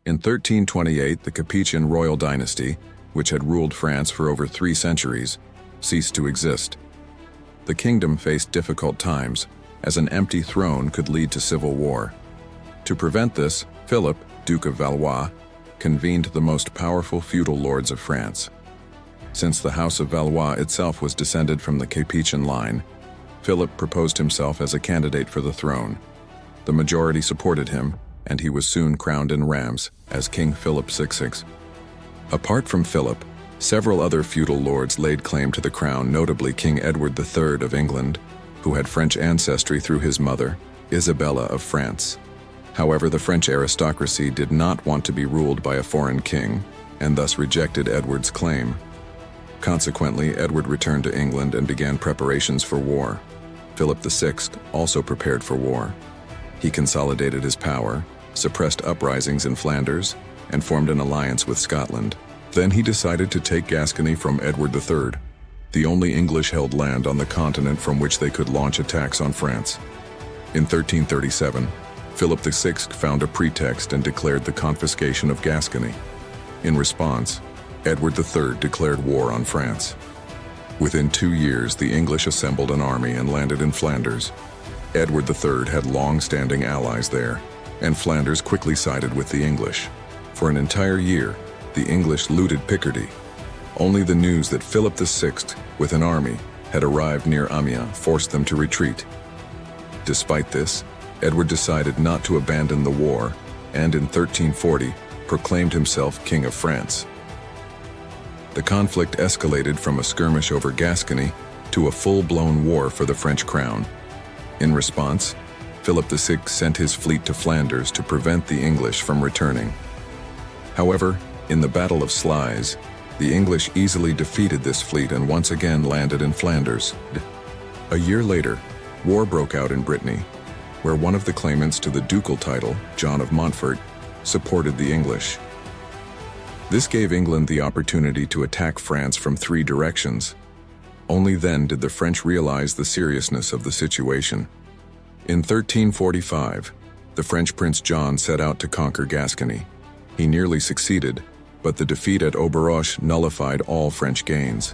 In 1328, the Capetian royal dynasty, which had ruled France for over 3 centuries, ceased to exist. The kingdom faced difficult times, as an empty throne could lead to civil war. To prevent this, Philip, Duke of Valois, convened the most powerful feudal lords of France. Since the House of Valois itself was descended from the Capetian line, Philip proposed himself as a candidate for the throne. The majority supported him, and he was soon crowned in Reims as King Philip VI. Apart from Philip, several other feudal lords laid claim to the crown, notably King Edward III of England, who had French ancestry through his mother, Isabella of France. However, the French aristocracy did not want to be ruled by a foreign king, and thus rejected Edward's claim. Consequently, Edward returned to England and began preparations for war. Philip VI also prepared for war. He consolidated his power, suppressed uprisings in Flanders, and formed an alliance with Scotland. Then he decided to take Gascony from Edward III, the only English-held land on the continent from which they could launch attacks on France. In 1337, Philip VI found a pretext and declared the confiscation of Gascony. In response, Edward III declared war on France. Within 2 years, the English assembled an army and landed in Flanders. Edward III had long-standing allies there, and Flanders quickly sided with the English. For an entire year, the English looted Picardy. Only the news that Philip VI, with an army, had arrived near Amiens forced them to retreat. Despite this, Edward decided not to abandon the war, and in 1340, proclaimed himself King of France. The conflict escalated from a skirmish over Gascony to a full-blown war for the French crown. In response, Philip VI sent his fleet to Flanders to prevent the English from returning. However, in the Battle of Sluys, the English easily defeated this fleet and once again landed in Flanders. A year later, war broke out in Brittany, where one of the claimants to the ducal title, John of Montfort, supported the English. This gave England the opportunity to attack France from 3 directions. Only then did the French realize the seriousness of the situation. In 1345, the French Prince John set out to conquer Gascony. He nearly succeeded, but the defeat at Auberoche nullified all French gains.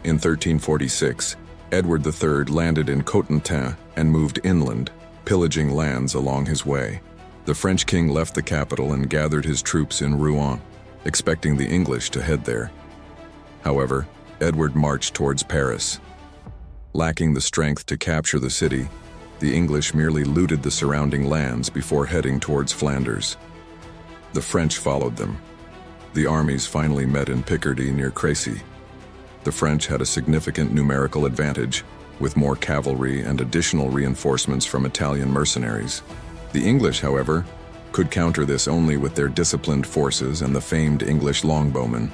In 1346, Edward III landed in Cotentin and moved inland, pillaging lands along his way. The French king left the capital and gathered his troops in Rouen, expecting the English to head there. However, Edward marched towards Paris. Lacking the strength to capture the city, the English merely looted the surrounding lands before heading towards Flanders. The French followed them. The armies finally met in Picardy near Crécy. The French had a significant numerical advantage, with more cavalry and additional reinforcements from Italian mercenaries. The English, however, could counter this only with their disciplined forces and the famed English longbowmen.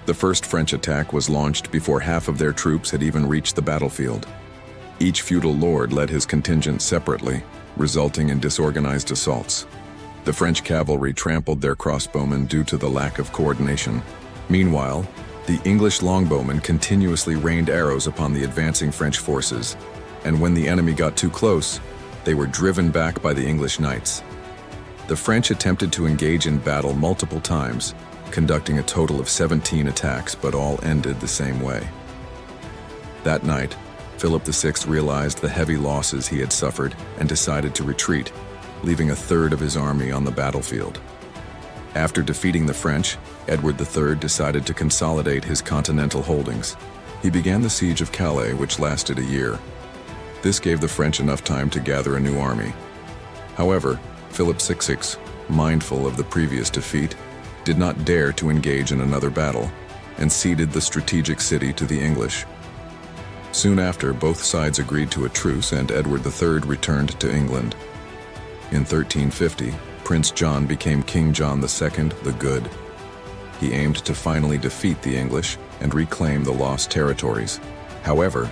The first French attack was launched before half of their troops had even reached the battlefield. Each feudal lord led his contingent separately, resulting in disorganized assaults. The French cavalry trampled their crossbowmen due to the lack of coordination. Meanwhile, the English longbowmen continuously rained arrows upon the advancing French forces, and when the enemy got too close, they were driven back by the English knights. The French attempted to engage in battle multiple times, conducting a total of 17 attacks, but all ended the same way. That night, Philip VI realized the heavy losses he had suffered and decided to retreat, leaving a third of his army on the battlefield. After defeating the French, Edward III decided to consolidate his continental holdings. He began the siege of Calais, which lasted a year. This gave the French enough time to gather a new army. However, Philip VI, mindful of the previous defeat, did not dare to engage in another battle, and ceded the strategic city to the English. Soon after, both sides agreed to a truce and Edward III returned to England. In 1350, Prince John became King John II the Good. He aimed to finally defeat the English and reclaim the lost territories. However,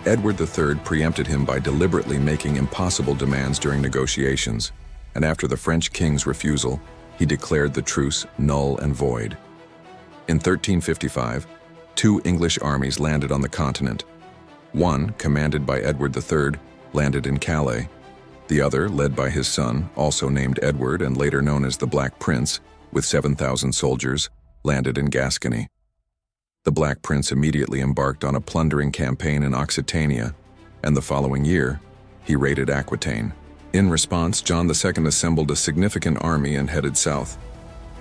Edward III preempted him by deliberately making impossible demands during negotiations, and after the French king's refusal, he declared the truce null and void. In 1355, 2 English armies landed on the continent. One, commanded by Edward III, landed in Calais. The other, led by his son, also named Edward and later known as the Black Prince, with 7,000 soldiers, landed in Gascony. The Black Prince immediately embarked on a plundering campaign in Occitania, and the following year, he raided Aquitaine. In response, John II assembled a significant army and headed south.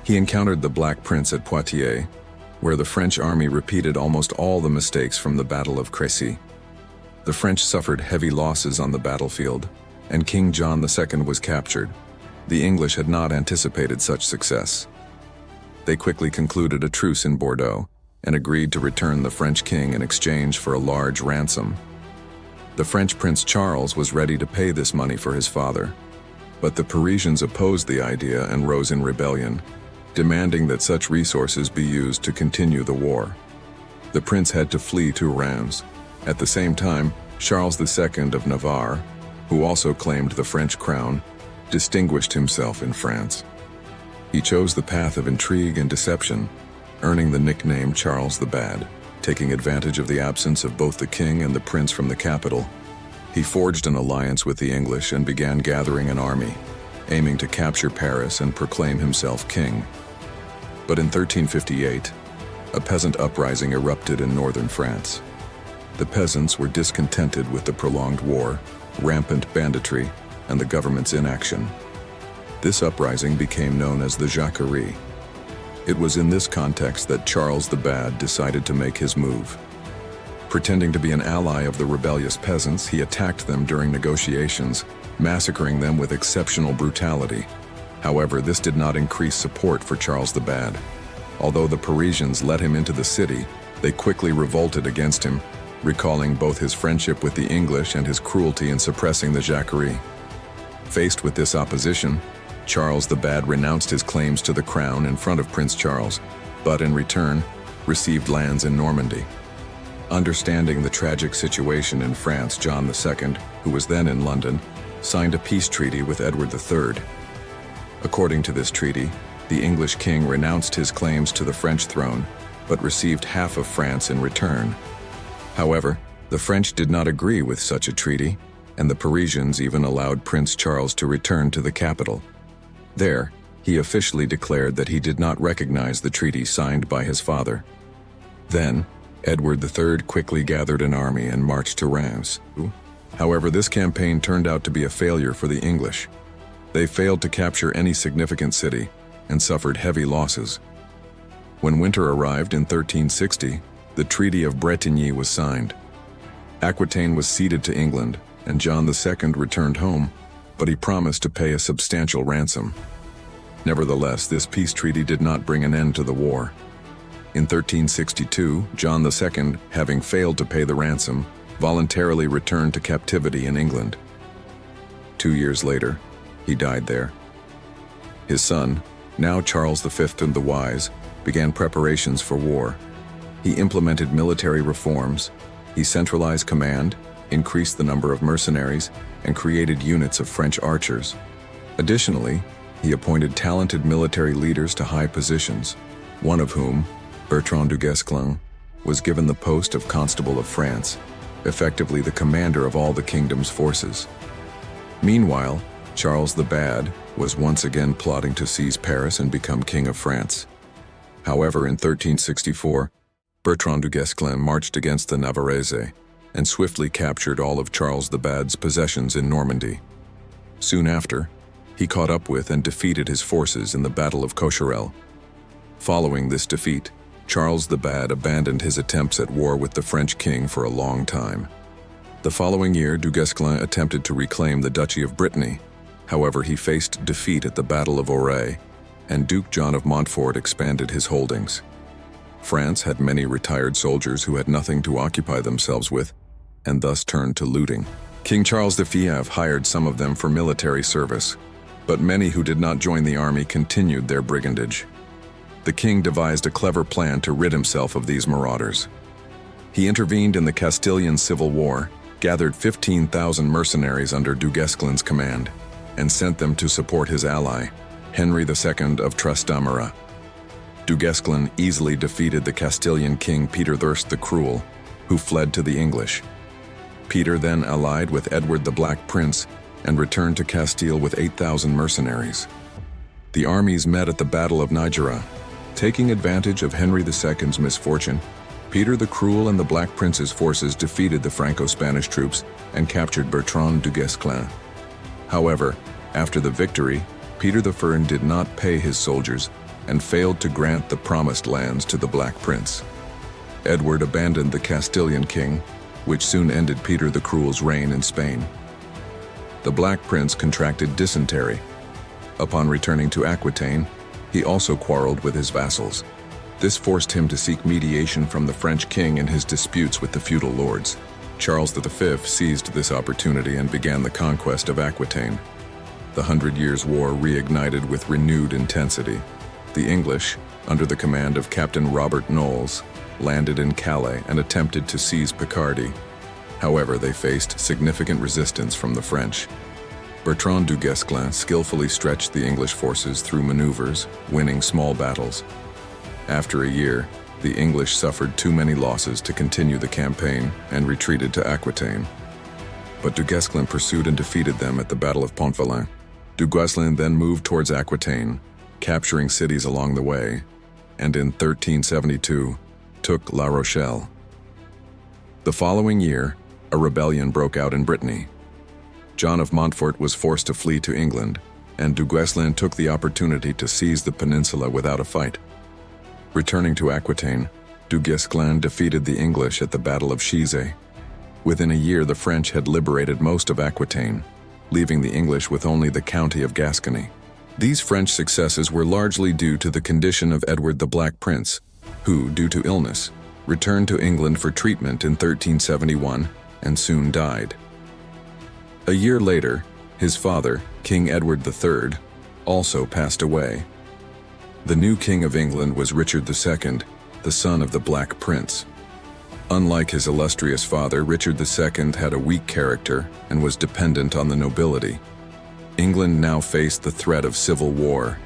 He encountered the Black Prince at Poitiers, where the French army repeated almost all the mistakes from the Battle of Crécy. The French suffered heavy losses on the battlefield, and King John II was captured. The English had not anticipated such success. They quickly concluded a truce in Bordeaux and agreed to return the French king in exchange for a large ransom. The French Prince Charles was ready to pay this money for his father, but the Parisians opposed the idea and rose in rebellion, demanding that such resources be used to continue the war. The prince had to flee to Reims. At the same time, Charles II of Navarre, who also claimed the French crown, distinguished himself in France. He chose the path of intrigue and deception, earning the nickname Charles the Bad. Taking advantage of the absence of both the king and the prince from the capital, he forged an alliance with the English and began gathering an army, aiming to capture Paris and proclaim himself king. But in 1358, a peasant uprising erupted in northern France. The peasants were discontented with the prolonged war, rampant banditry, and the government's inaction. This uprising became known as the Jacquerie. It was in this context that Charles the Bad decided to make his move. Pretending to be an ally of the rebellious peasants, he attacked them during negotiations, massacring them with exceptional brutality. However, this did not increase support for Charles the Bad. Although the Parisians let him into the city, they quickly revolted against him, recalling both his friendship with the English and his cruelty in suppressing the Jacquerie. Faced with this opposition, Charles the Bad renounced his claims to the crown in front of Prince Charles, but in return, received lands in Normandy. Understanding the tragic situation in France, John II, who was then in London, signed a peace treaty with Edward III. According to this treaty, the English king renounced his claims to the French throne, but received half of France in return. However, the French did not agree with such a treaty, and the Parisians even allowed Prince Charles to return to the capital. There, he officially declared that he did not recognize the treaty signed by his father. Then, Edward III quickly gathered an army and marched to Reims. However, this campaign turned out to be a failure for the English. They failed to capture any significant city and suffered heavy losses. When winter arrived in 1360, the Treaty of Bretigny was signed. Aquitaine was ceded to England, and John II returned home, but he promised to pay a substantial ransom. Nevertheless, this peace treaty did not bring an end to the war. In 1362, John II, having failed to pay the ransom, voluntarily returned to captivity in England. 2 years later, he died there. His son, now Charles V the Wise, began preparations for war. He implemented military reforms, he centralized command, increased the number of mercenaries, and created units of French archers. Additionally, he appointed talented military leaders to high positions, one of whom, Bertrand du Guesclin, was given the post of Constable of France, effectively the commander of all the kingdom's forces. Meanwhile, Charles the Bad was once again plotting to seize Paris and become King of France. However, in 1364, Bertrand du Guesclin marched against the Navarrese and swiftly captured all of Charles the Bad's possessions in Normandy. Soon after, he caught up with and defeated his forces in the Battle of Cocherel. Following this defeat, Charles the Bad abandoned his attempts at war with the French king for a long time. The following year, du Guesclin attempted to reclaim the Duchy of Brittany. However, he faced defeat at the Battle of Auray, and Duke John of Montfort expanded his holdings. France had many retired soldiers who had nothing to occupy themselves with, and thus turned to looting. King Charles V hired some of them for military service, but many who did not join the army continued their brigandage. The king devised a clever plan to rid himself of these marauders. He intervened in the Castilian Civil War, gathered 15,000 mercenaries under du Guesclin's command, and sent them to support his ally, Henry II of Trastamara. Du Guesclin easily defeated the Castilian king Peter I the Cruel, who fled to the English. Peter then allied with Edward the Black Prince and returned to Castile with 8,000 mercenaries. The armies met at the Battle of Nigera. Taking advantage of Henry II's misfortune, Peter the Cruel and the Black Prince's forces defeated the Franco-Spanish troops and captured Bertrand du Guesclin. However, after the victory, Peter the Fern did not pay his soldiers and failed to grant the promised lands to the Black Prince. Edward abandoned the Castilian king, which soon ended Peter the Cruel's reign in Spain. The Black Prince contracted dysentery. Upon returning to Aquitaine, he also quarreled with his vassals. This forced him to seek mediation from the French king in his disputes with the feudal lords. Charles V seized this opportunity and began the conquest of Aquitaine. The 100 Years' War reignited with renewed intensity. The English, under the command of Captain Robert Knowles, landed in Calais and attempted to seize Picardy. However, they faced significant resistance from the French. Bertrand du Guesclin skillfully stretched the English forces through maneuvers, winning small battles. After a year, the English suffered too many losses to continue the campaign and retreated to Aquitaine. But du Guesclin pursued and defeated them at the Battle of Pontvalin. Du Guesclin then moved towards Aquitaine, capturing cities along the way, and in 1372 took La Rochelle. The following year, a rebellion broke out in Brittany. John of Montfort was forced to flee to England, and du Guesclin took the opportunity to seize the peninsula without a fight. Returning to Aquitaine, du Guesclin defeated the English at the Battle of Chizé. Within a year, the French had liberated most of Aquitaine, leaving the English with only the county of Gascony. These French successes were largely due to the condition of Edward the Black Prince, who, due to illness, returned to England for treatment in 1371 and soon died. A year later, his father, King Edward III, also passed away. The new King of England was Richard II, the son of the Black Prince. Unlike his illustrious father, Richard II had a weak character and was dependent on the nobility. England now faced the threat of civil war.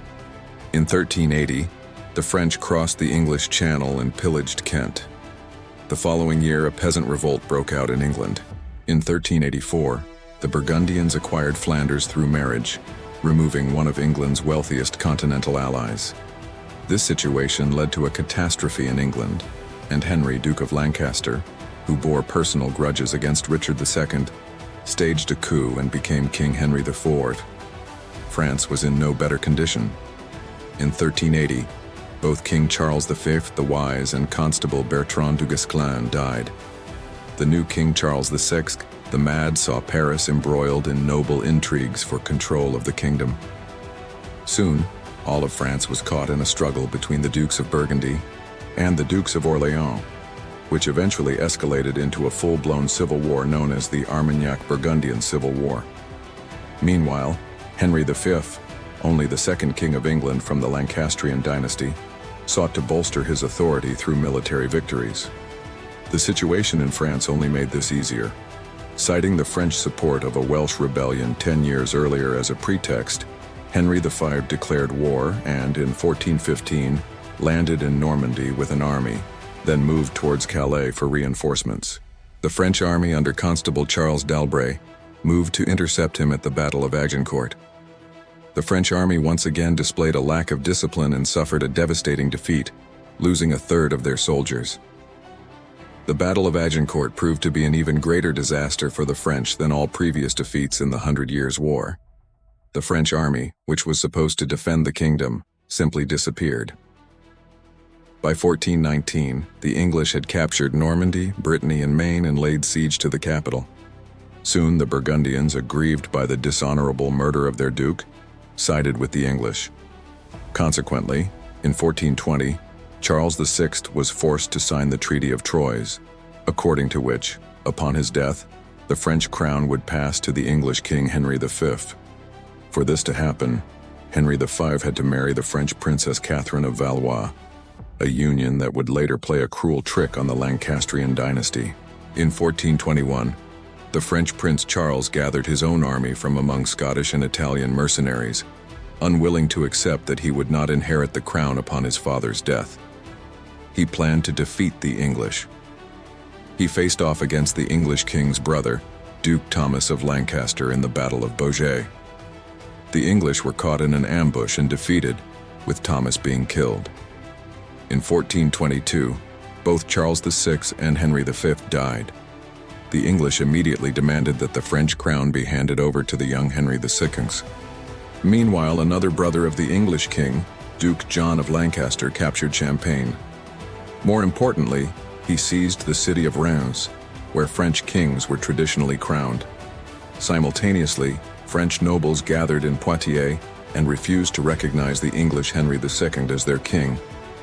In 1380, the French crossed the English Channel and pillaged Kent. The following year, a peasant revolt broke out in England. In 1384, the Burgundians acquired Flanders through marriage, removing one of England's wealthiest continental allies. This situation led to a catastrophe in England, and Henry, Duke of Lancaster, who bore personal grudges against Richard II, staged a coup and became King Henry IV. France was in no better condition. In 1380, both King Charles V the Wise and Constable Bertrand du Guesclin died. The new King Charles VI the Mad saw Paris embroiled in noble intrigues for control of the kingdom. Soon, all of France was caught in a struggle between the Dukes of Burgundy and the Dukes of Orleans, which eventually escalated into a full-blown civil war known as the Armagnac-Burgundian Civil War. Meanwhile, Henry V, only the second king of England from the Lancastrian dynasty, sought to bolster his authority through military victories. The situation in France only made this easier. Citing the French support of a Welsh rebellion 10 years earlier as a pretext, Henry V declared war and, in 1415, landed in Normandy with an army, then moved towards Calais for reinforcements. The French army under Constable Charles d'Albret moved to intercept him at the Battle of Agincourt. The French army once again displayed a lack of discipline and suffered a devastating defeat, losing a third of their soldiers. The Battle of Agincourt proved to be an even greater disaster for the French than all previous defeats in the 100 Years' War. The French army, which was supposed to defend the kingdom, simply disappeared. By 1419, the English had captured Normandy, Brittany, and Maine and laid siege to the capital. Soon the Burgundians, aggrieved by the dishonorable murder of their duke, sided with the English. Consequently, in 1420, Charles VI was forced to sign the Treaty of Troyes, according to which, upon his death, the French crown would pass to the English King Henry V. For this to happen, Henry V had to marry the French Princess Catherine of Valois, a union that would later play a cruel trick on the Lancastrian dynasty. In 1421, the French Prince Charles gathered his own army from among Scottish and Italian mercenaries, unwilling to accept that he would not inherit the crown upon his father's death. He planned to defeat the English. He faced off against the English king's brother, Duke Thomas of Lancaster, in the Battle of Beaujeu. The English were caught in an ambush and defeated, with Thomas being killed. In 1422, both Charles VI and Henry V died. The English immediately demanded that the French crown be handed over to the young Henry VI. Meanwhile, another brother of the English king, Duke John of Lancaster, captured Champagne. More importantly, he seized the city of Reims, where French kings were traditionally crowned. Simultaneously, French nobles gathered in Poitiers and refused to recognize the English Henry II as their king,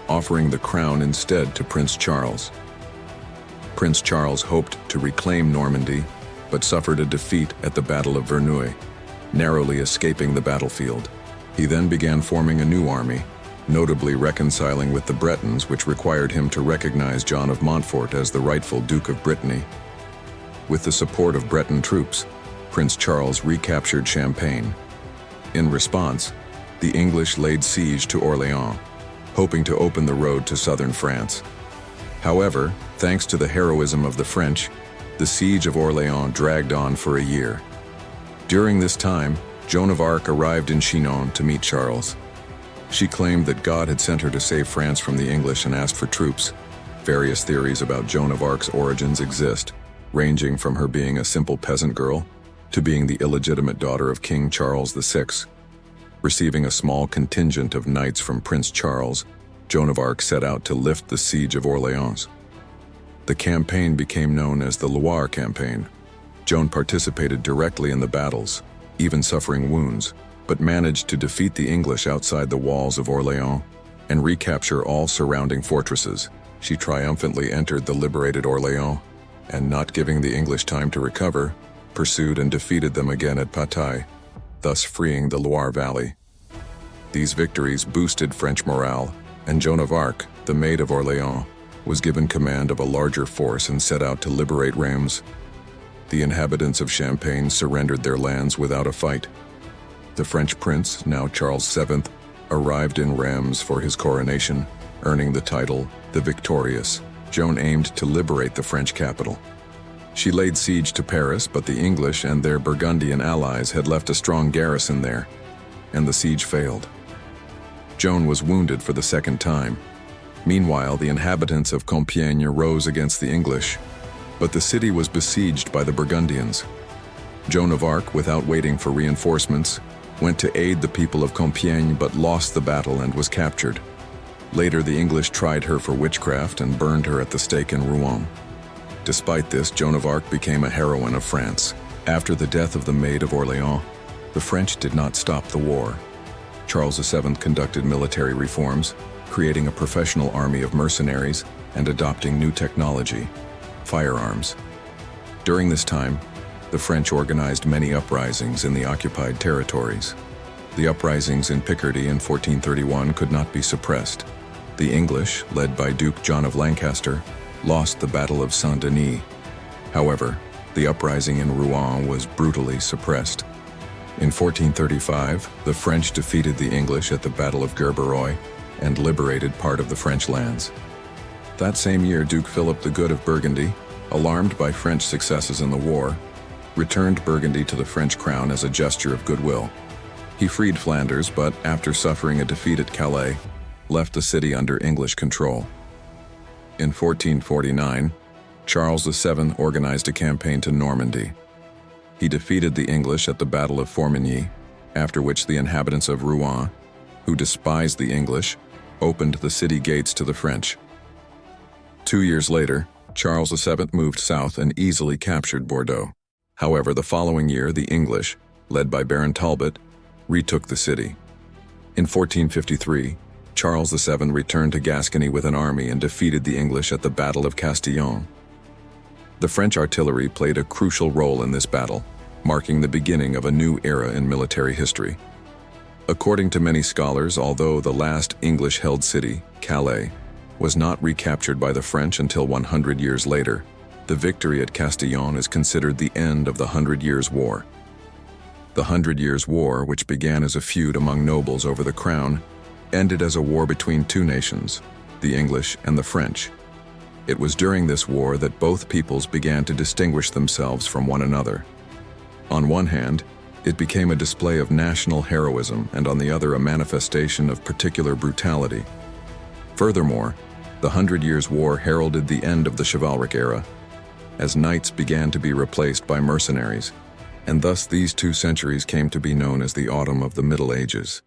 offering the crown instead to Prince Charles. Prince Charles hoped to reclaim Normandy, but suffered a defeat at the Battle of Verneuil, narrowly escaping the battlefield. He then began forming a new army, notably reconciling with the Bretons, which required him to recognize John of Montfort as the rightful Duke of Brittany. With the support of Breton troops, Prince Charles recaptured Champagne. In response, the English laid siege to Orléans, hoping to open the road to southern France. However, thanks to the heroism of the French, the siege of Orléans dragged on for a year. During this time, Joan of Arc arrived in Chinon to meet Charles. She claimed that God had sent her to save France from the English and asked for troops. Various theories about Joan of Arc's origins exist, ranging from her being a simple peasant girl to being the illegitimate daughter of King Charles VI. Receiving a small contingent of knights from Prince Charles, Joan of Arc set out to lift the siege of Orléans. The campaign became known as the Loire Campaign. Joan participated directly in the battles, even suffering wounds, but managed to defeat the English outside the walls of Orléans and recapture all surrounding fortresses. She triumphantly entered the liberated Orléans, and not giving the English time to recover, pursued and defeated them again at Patay, thus freeing the Loire Valley. These victories boosted French morale, and Joan of Arc, the Maid of Orléans, was given command of a larger force and set out to liberate Reims. The inhabitants of Champagne surrendered their lands without a fight. The French prince, now Charles VII, arrived in Reims for his coronation, earning the title the Victorious. Joan aimed to liberate the French capital. She laid siege to Paris, but the English and their Burgundian allies had left a strong garrison there, and the siege failed. Joan was wounded for the second time. Meanwhile, the inhabitants of Compiègne rose against the English, but the city was besieged by the Burgundians. Joan of Arc, without waiting for reinforcements, went to aid the people of Compiègne but lost the battle and was captured. Later, the English tried her for witchcraft and burned her at the stake in Rouen. Despite this, Joan of Arc became a heroine of France. After the death of the Maid of Orléans, the French did not stop the war. Charles VII conducted military reforms, creating a professional army of mercenaries and adopting new technology, firearms. During this time, the French organized many uprisings in the occupied territories. The uprisings in Picardy in 1431 could not be suppressed. The English, led by Duke John of Lancaster, lost the Battle of Saint-Denis. However, the uprising in Rouen was brutally suppressed. In 1435, the French defeated the English at the Battle of Gerberoi and liberated part of the French lands. That same year, Duke Philip the Good of Burgundy, alarmed by French successes in the war, returned Burgundy to the French crown as a gesture of goodwill. He freed Flanders, but after suffering a defeat at Calais, left the city under English control. In 1449, Charles VII organized a campaign to Normandy. He defeated the English at the Battle of Formigny, after which the inhabitants of Rouen, who despised the English, opened the city gates to the French. 2 years later, Charles VII moved south and easily captured Bordeaux. However, the following year, the English, led by Baron Talbot, retook the city. In 1453, Charles VII returned to Gascony with an army and defeated the English at the Battle of Castillon. The French artillery played a crucial role in this battle, marking the beginning of a new era in military history. According to many scholars, although the last English-held city, Calais, was not recaptured by the French until 100 years later, the victory at Castillon is considered the end of the 100 Years' War. The 100 Years' War, which began as a feud among nobles over the crown, ended as a war between two nations, the English and the French. It was during this war that both peoples began to distinguish themselves from one another. On one hand, It became a display of national heroism and on the other a manifestation of particular brutality. Furthermore, the 100 Years' War heralded the end of the chivalric era, as knights began to be replaced by mercenaries, and thus these 2 centuries came to be known as the autumn of the Middle Ages.